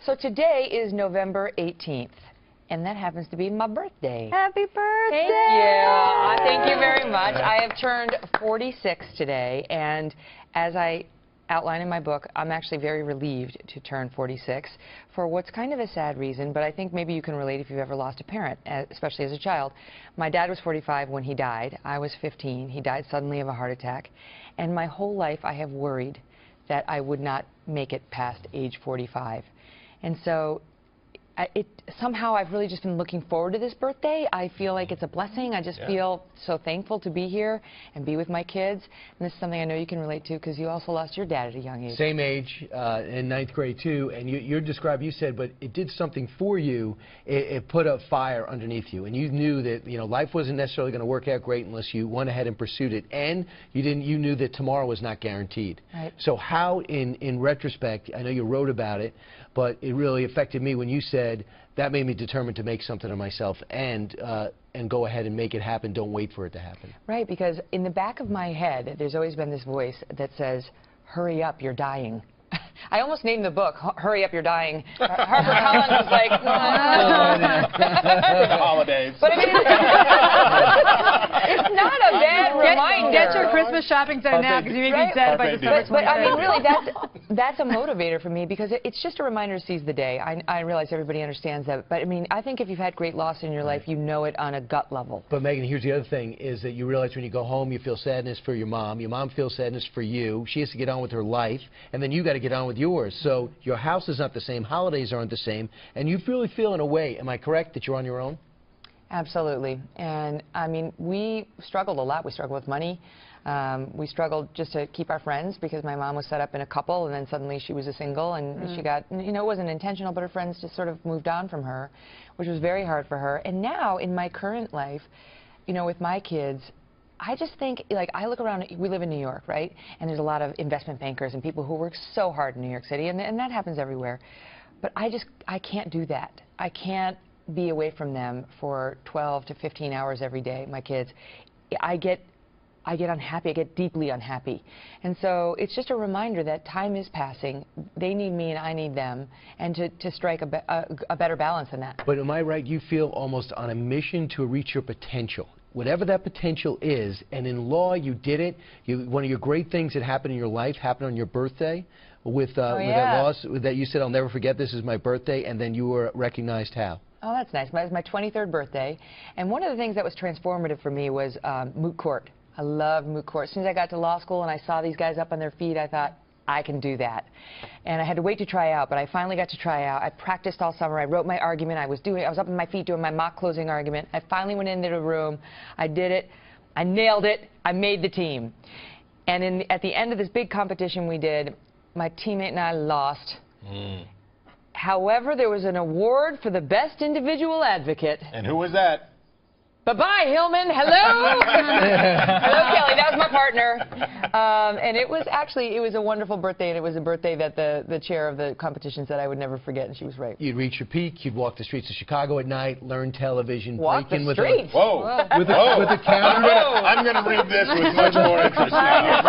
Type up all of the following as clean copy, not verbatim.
So today is November 18th, and that happens to be my birthday. Happy birthday! Thank you. Thank you very much. I have turned 46 today, and as I outline in my book, I'm actually very relieved to turn 46 for what's kind of a sad reason, but I think maybe you can relate if you've ever lost a parent, especially as a child. My dad was 45 when he died. I was 15. He died suddenly of a heart attack, and my whole life I have worried that I would not make it past age 45. And so somehow I've really just been looking forward to this birthday. I feel like it's a blessing. I just feel so thankful to be here and be with my kids. And this is something I know you can relate to because you also lost your dad at a young age. Same age, in 9th grade too. And you said, but it did something for you. It put a fire underneath you. And you knew that, you know, life wasn't necessarily going to work out great unless you went ahead and pursued it. And you knew that tomorrow was not guaranteed. Right. So how, in retrospect, I know you wrote about it, but it really affected me when you said, that made me determined to make something of myself and go ahead and make it happen. Don't wait for it to happen. Right, because in the back of my head, there's always been this voice that says, hurry up, you're dying. I almost named the book, Hurry Up, You're Dying. HarperCollins was like, holidays. But I mean, it's not a bad reminder. Get your Christmas shopping done now because you may be dead by December 25th. But I mean, really, that's a motivator for me because it's just a reminder to seize the day. I realize everybody understands that. But I mean, I think if you've had great loss in your life, you know it on a gut level. But Megyn, here's the other thing, is that you realize when you go home, you feel sadness for your mom feels sadness for you, she has to get on with her life, and then you got to get on with yours. So your house is not the same, holidays aren't the same, and you really feel in a way, am I correct, that you're on your own? Absolutely. And I mean, we struggled a lot. We struggled with money. We struggled just to keep our friends because my mom was set up in a couple and then suddenly she was a single and she got, you know, it wasn't intentional, but her friends just sort of moved on from her, which was very hard for her. And now in my current life, you know, with my kids, I just think, like, I look around, we live in New York, right? And there's a lot of investment bankers and people who work so hard in New York City, and that happens everywhere. But I can't do that. I can't be away from them for 12 to 15 hours every day, my kids. I get unhappy. I get deeply unhappy. And so it's just a reminder that time is passing. They need me and I need them, and to strike a better balance than that. But am I right, you feel almost on a mission to reach your potential? Whatever that potential is, and in law you did it. One of your great things that happened in your life happened on your birthday with that loss that you said, I'll never forget, this is my birthday, and then you were recognized how? Oh, that's nice. It was my 23rd birthday, and one of the things that was transformative for me was moot court. I love moot court. As soon as I got to law school and I saw these guys up on their feet, I thought, I can do that. And I had to wait to try out, but I finally got to try out. I practiced all summer. I wrote my argument. I was up on my feet doing my mock closing argument. I finally went into the room. I did it. I nailed it. I made the team. And at the end of this big competition we did, my teammate and I lost. However, there was an award for the best individual advocate. And who was that? Bye-bye, Hillman. Hello. Hello, Kelly. That was my partner. And it was a wonderful birthday, and it was a birthday that the chair of the competition said I would never forget, and she was right. You'd reach your peak. You'd walk the streets of Chicago at night, learn television, walk break in the streets. with a counter. I'm going to read this with much more interest now.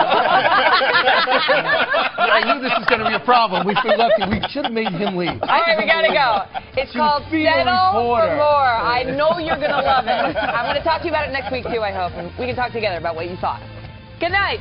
I knew this was going to be a problem. We should have made him leave. All right, we got to go. It's called Settle for More. I know you're going to love it. I'm going to talk to you about it next week, too, I hope. And we can talk together about what you thought. Good night.